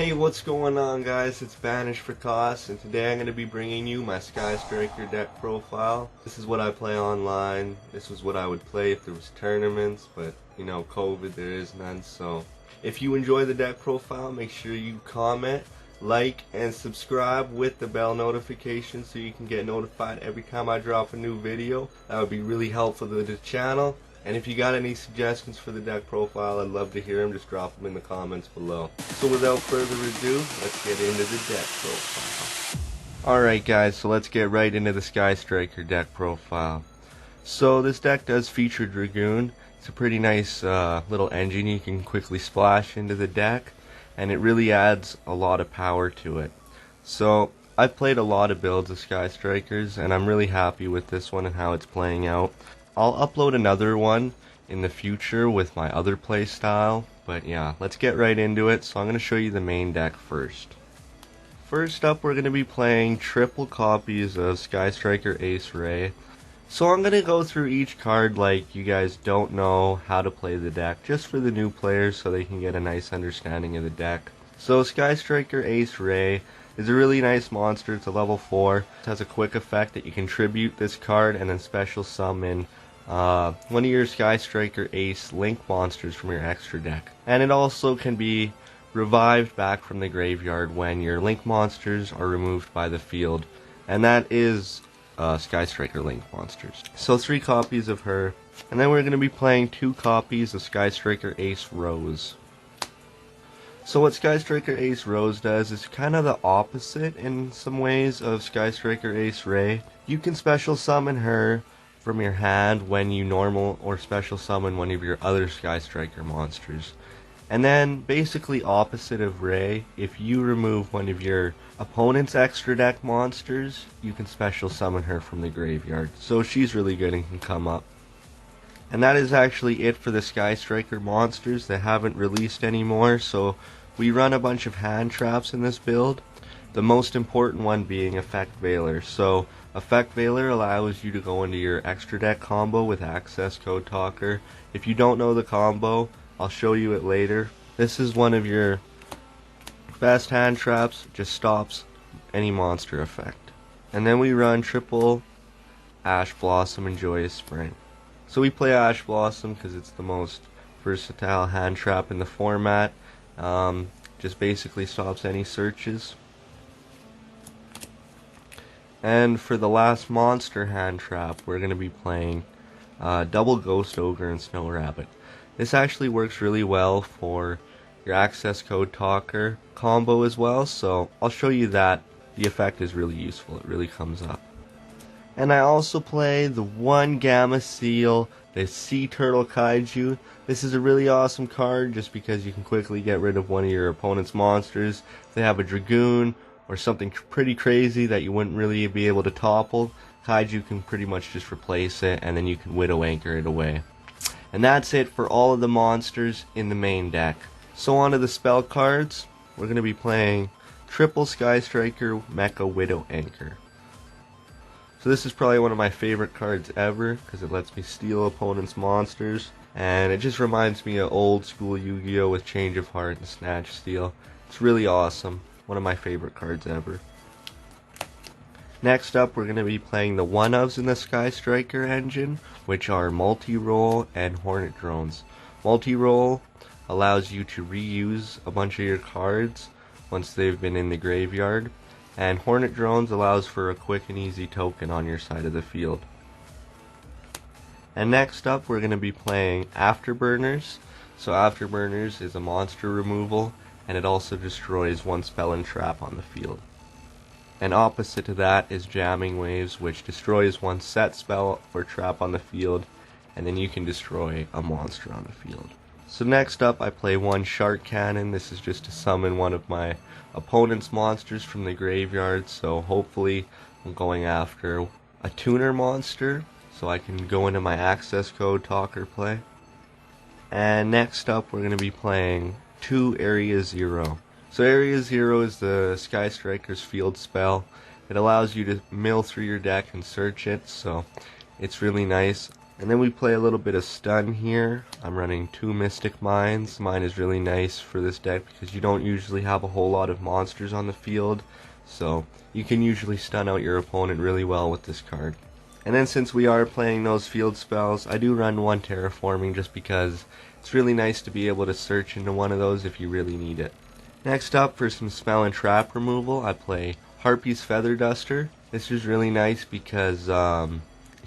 Hey, what's going on, guys? It's Banish for Cost, and today I'm going to be bringing you my Striker deck profile. This is what I play online. This was what I would play if there was tournaments, but you know, COVID, there is none. So if you enjoy the deck profile, make sure you comment, like, and subscribe with the bell notification so you can get notified every time I drop a new video. That would be really helpful to the channel. And if you got any suggestions for the deck profile, I'd love to hear them. Just drop them in the comments below. So without further ado, let's get into the deck profile. Alright guys, so let's get right into the Striker deck profile. So this deck does feature Dragoon. It's a pretty nice little engine you can quickly splash into the deck, and it really adds a lot of power to it. So I've played a lot of builds of Strikers, and I'm really happy with this one and how it's playing out. I'll upload another one in the future with my other play style, but yeah, let's get right into it. So I'm going to show you the main deck first. First up, we're going to be playing triple copies of Striker Ace Ray. So I'm going to go through each card like you guys don't know how to play the deck, just for the new players so they can get a nice understanding of the deck. So Striker Ace Ray is a really nice monster. It's a level 4. It has a quick effect that you can tribute this card and then special summon one of your Striker Ace Link monsters from your extra deck. And it also can be revived back from the graveyard when your Link monsters are removed by the field. And that is Striker Link monsters. So 3 copies of her. And then we're going to be playing 2 copies of Striker Ace Rose. So what Striker Ace Rose does is kind of the opposite in some ways of Striker Ace Ray. You can special summon her from your hand when you normal or special summon one of your other Striker monsters. And then basically opposite of Ray, if you remove one of your opponent's extra deck monsters, you can special summon her from the graveyard. So she's really good and can come up. And that is actually it for the Striker monsters. They haven't released anymore, so we run a bunch of hand traps in this build. The most important one being Effect Veiler. So Effect Veiler allows you to go into your extra deck combo with Access Code Talker. If you don't know the combo, I'll show you it later. This is one of your best hand traps. Just stops any monster effect. And then we run triple Ash Blossom and Joyous Spring. So we play Ash Blossom because it's the most versatile hand trap in the format. Just basically stops any searches. And for the last monster hand trap, we're going to be playing double Ghost Ogre and Snow Rabbit. This actually works really well for your Access Code Talker combo as well, so I'll show you that. The effect is really useful, it really comes up. And I also play the 1 Gamma Seal, the Sea Turtle Kaiju. This is a really awesome card just because you can quickly get rid of one of your opponent's monsters. If they have a Dragoon or something pretty crazy that you wouldn't really be able to topple, Kaiju can pretty much just replace it, and then you can Widow Anchor it away. And that's it for all of the monsters in the main deck. So on to the spell cards. We're going to be playing triple Striker Mecha Widow Anchor. So this is probably one of my favorite cards ever because it lets me steal opponents' monsters, and it just reminds me of old school Yu-Gi-Oh with Change of Heart and Snatch Steal. It's really awesome. One of my favorite cards ever. Next up, we're going to be playing the one-ofs in the Striker engine, which are Multi-Roll and Hornet Drones. Multi-Roll allows you to reuse a bunch of your cards once they've been in the graveyard, and Hornet Drones allows for a quick and easy token on your side of the field. And next up, we're going to be playing Afterburners. So Afterburners is a monster removal, and it also destroys 1 spell and trap on the field. And opposite to that is Jamming Waves, which destroys 1 set spell or trap on the field, and then you can destroy a monster on the field. So next up, I play 1 Shark Cannon. This is just to summon one of my opponent's monsters from the graveyard, so hopefully I'm going after a tuner monster, so I can go into my Access Code Talker play. And next up, we're going to be playing 2 Area 0. So Area 0 is the Striker's field spell. It allows you to mill through your deck and search it, so it's really nice. And then we play a little bit of stun here. I'm running 2 Mystic Mines. Mine is really nice for this deck because you don't usually have a whole lot of monsters on the field. So you can usually stun out your opponent really well with this card. And then since we are playing those field spells, I do run 1 Terraforming just because it's really nice to be able to search into one of those if you really need it. Next up, for some spell and trap removal, I play Harpy's Feather Duster. This is really nice because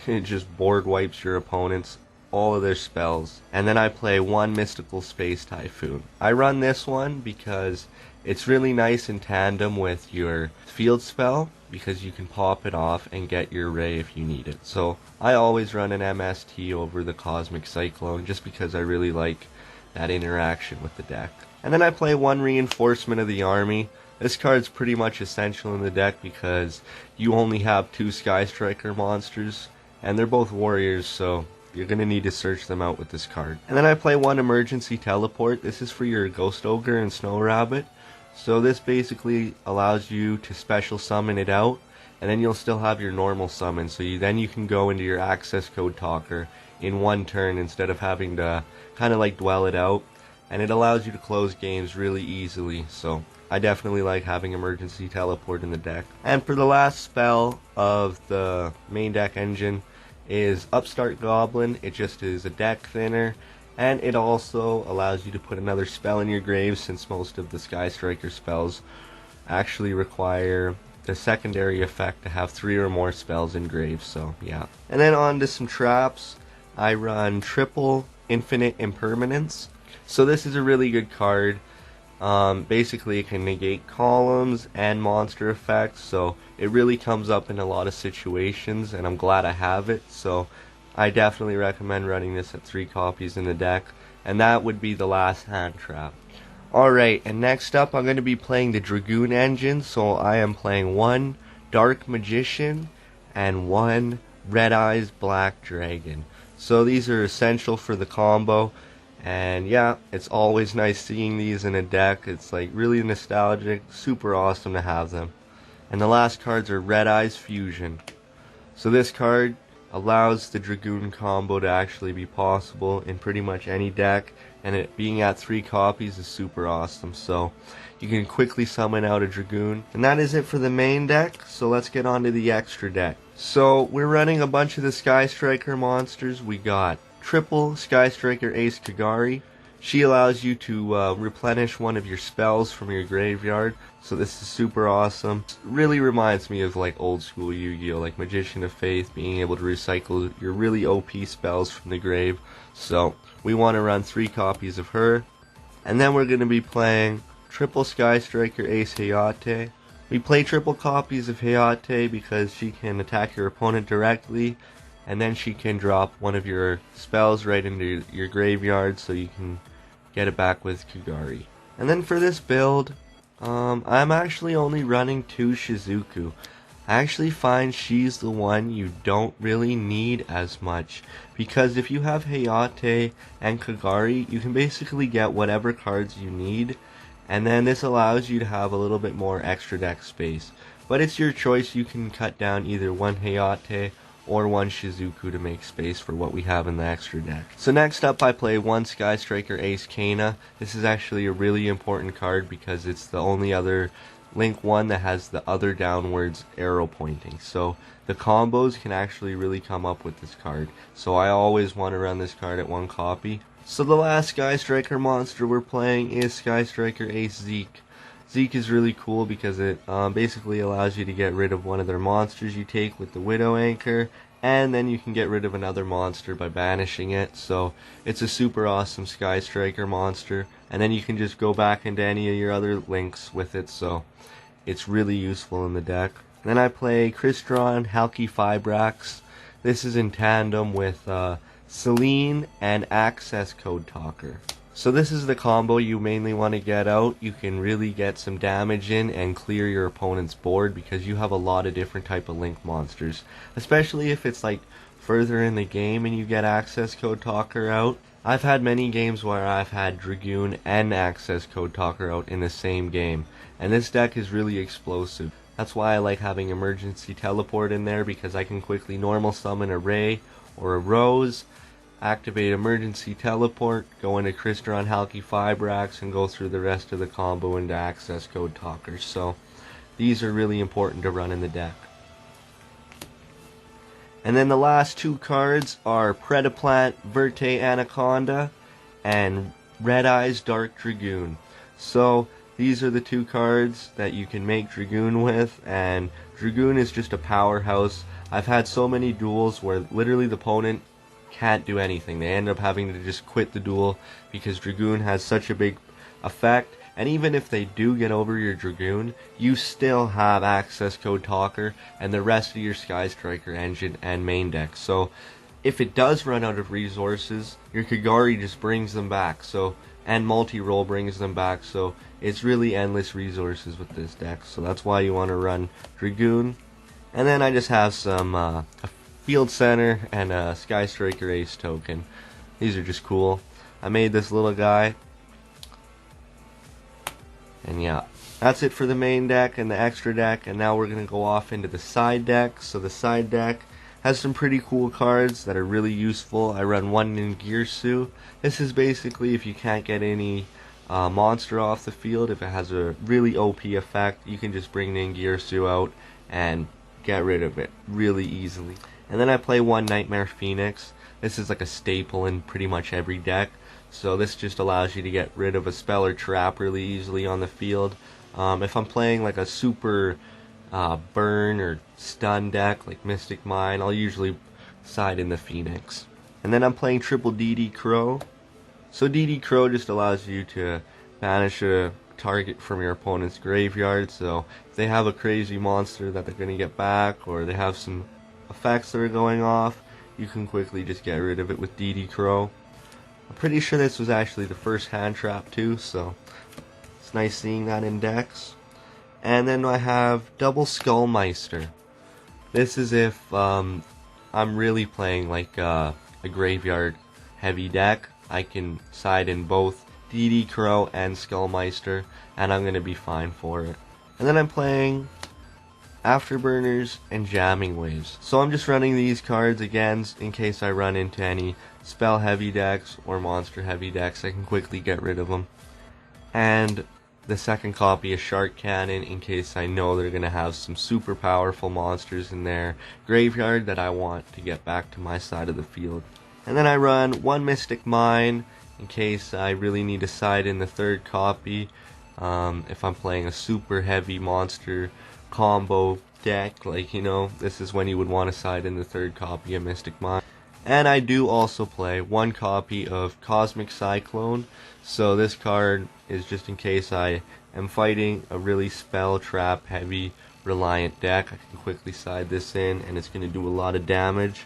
it just board wipes your opponents, all of their spells. And then I play 1 Mystical Space Typhoon. I run this one because it's really nice in tandem with your field spell because you can pop it off and get your ray if you need it. So I always run an MST over the Cosmic Cyclone just because I really like that interaction with the deck. And then I play 1 Reinforcement of the Army. This card's pretty much essential in the deck because you only have 2 Sky Striker monsters, and they're both warriors, so you're going to need to search them out with this card. And then I play 1 Emergency Teleport. This is for your Ghost Ogre and Snow Rabbit. So this basically allows you to special summon it out, and then you'll still have your normal summon. So then you can go into your access code talker in 1 turn instead of having to kind of like dwell it out. And it allows you to close games really easily. So I definitely like having Emergency Teleport in the deck. And for the last spell of the main deck engine is Upstart Goblin. It just is a deck thinner, and it also allows you to put another spell in your grave since most of the Sky Striker spells actually require the secondary effect to have 3 or more spells in grave, so yeah. And then on to some traps. I run triple Infinite Impermanence. So this is a really good card. Basically it can negate columns and monster effects, so it really comes up in a lot of situations, and I'm glad I have it. So I definitely recommend running this at 3 copies in the deck, and that would be the last hand trap. Alright, and next up I'm going to be playing the Dragoon Engine, so I am playing 1 Dark Magician and 1 Red Eyes Black Dragon. So these are essential for the combo. And yeah, it's always nice seeing these in a deck. It's like really nostalgic, super awesome to have them. And the last cards are Red Eyes Fusion. So this card allows the Dragoon combo to actually be possible in pretty much any deck, and it being at 3 copies is super awesome. So you can quickly summon out a Dragoon. And that is it for the main deck, so let's get on to the extra deck. So we're running a bunch of the Sky Striker monsters. We got triple Sky Striker Ace Kagari. She allows you to replenish one of your spells from your graveyard, so this is super awesome. It really reminds me of like old school Yu-Gi-Oh, like Magician of Faith, being able to recycle your really OP spells from the grave. So we want to run 3 copies of her. And then we're going to be playing triple Sky Striker Ace Hayate. We play triple copies of Hayate because she can attack your opponent directly, and then she can drop one of your spells right into your graveyard so you can get it back with Kagari. And then for this build, I'm actually only running 2 Shizuku. I actually find she's the one you don't really need as much, because if you have Hayate and Kagari, you can basically get whatever cards you need, and then this allows you to have a little bit more extra deck space. But it's your choice. You can cut down either 1 Hayate or 1 Shizuku to make space for what we have in the extra deck. So next up I play 1 Sky Striker Ace Kana. This is actually a really important card because it's the only other Link 1 that has the other downwards arrow pointing. So the combos can actually really come up with this card. So I always want to run this card at 1 copy. So the last Sky Striker monster we're playing is Sky Striker Ace Zeke. Zeke is really cool because it basically allows you to get rid of one of their monsters you take with the Widow Anchor, and then you can get rid of another monster by banishing it. So it's a super awesome Sky Striker monster, and then you can just go back into any of your other links with it, so it's really useful in the deck. Then I play Crystron Halki Fibrax. This is in tandem with Celine and Access Code Talker. So this is the combo you mainly want to get out. You can really get some damage in and clear your opponent's board because you have a lot of different type of Link monsters. Especially if it's like further in the game and you get Access Code Talker out. I've had many games where I've had Dragoon and Access Code Talker out in the same game. And this deck is really explosive. That's why I like having Emergency Teleport in there, because I can quickly normal summon a Ray or a Rose, activate Emergency Teleport, go into Crystron Halki Fibrax, and go through the rest of the combo into Access Code Talkers. So these are really important to run in the deck. And then the last two cards are Predaplant Verte Anaconda and Red Eyes Dark Dragoon. So these are the two cards that you can make Dragoon with, and Dragoon is just a powerhouse. I've had so many duels where literally the opponent can't do anything. They end up having to just quit the duel because Dragoon has such a big effect. And even if they do get over your Dragoon, you still have Access Code Talker and the rest of your Striker Engine and main deck. So if it does run out of resources, your Kagari just brings them back. So, and multi-roll brings them back. So it's really endless resources with this deck. So that's why you want to run Dragoon. And then I just have some a Field Center and a Striker Ace token. These are just cool. I made this little guy. And yeah, that's it for the main deck and the extra deck, and now we're going to go off into the side deck. So the side deck has some pretty cool cards that are really useful. I run one Ningirsu. This is basically if you can't get any monster off the field, if it has a really OP effect, you can just bring Ningirsu out and get rid of it really easily. And then I play one Nightmare Phoenix. This is like a staple in pretty much every deck. So this just allows you to get rid of a spell or trap really easily on the field. If I'm playing like a super burn or stun deck like Mystic Mine, I'll usually side in the Phoenix. And then I'm playing triple DD Crow. So DD Crow just allows you to banish a target from your opponent's graveyard. So if they have a crazy monster that they're going to get back, or they have some effects that are going off, you can quickly just get rid of it with DD Crow. I'm pretty sure this was actually the first hand trap too, so it's nice seeing that in decks. And then I have double Skullmeister. This is if I'm really playing like a graveyard heavy deck. I can side in both DD Crow and Skullmeister, and I'm going to be fine for it. And then I'm playing Afterburners and Jamming Waves. So I'm just running these cards again in case I run into any spell heavy decks or monster heavy decks. I can quickly get rid of them. And the second copy is Shark Cannon in case I know they're going to have some super powerful monsters in their graveyard that I want to get back to my side of the field. And then I run one Mystic Mine in case I really need to side in the third copy. If I'm playing a super heavy monster combo deck, like, you know, this is when you would want to side in the third copy of Mystic Mine. And I do also play one copy of Cosmic Cyclone. So this card is just in case I am fighting a really spell trap heavy reliant deck. I can quickly side this in and it's going to do a lot of damage.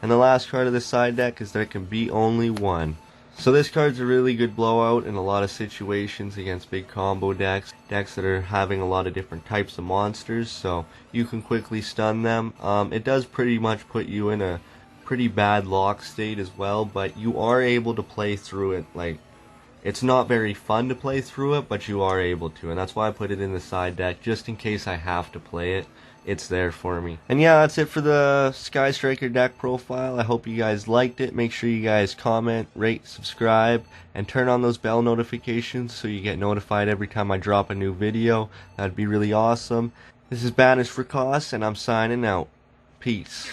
And the last card of the side deck is There Can Be Only One. So this card's a really good blowout in a lot of situations against big combo decks that are having a lot of different types of monsters, so you can quickly stun them. It does pretty much put you in a pretty bad lock state as well, but you are able to play through it. Like, it's not very fun to play through it, but you are able to, and that's why I put it in the side deck, just in case I have to play it. It's there for me. And yeah, that's it for the Striker deck profile. I hope you guys liked it. Make sure you guys comment, rate, subscribe, and turn on those bell notifications so you get notified every time I drop a new video. That'd be really awesome. This is Banished for Cost, and I'm signing out. Peace.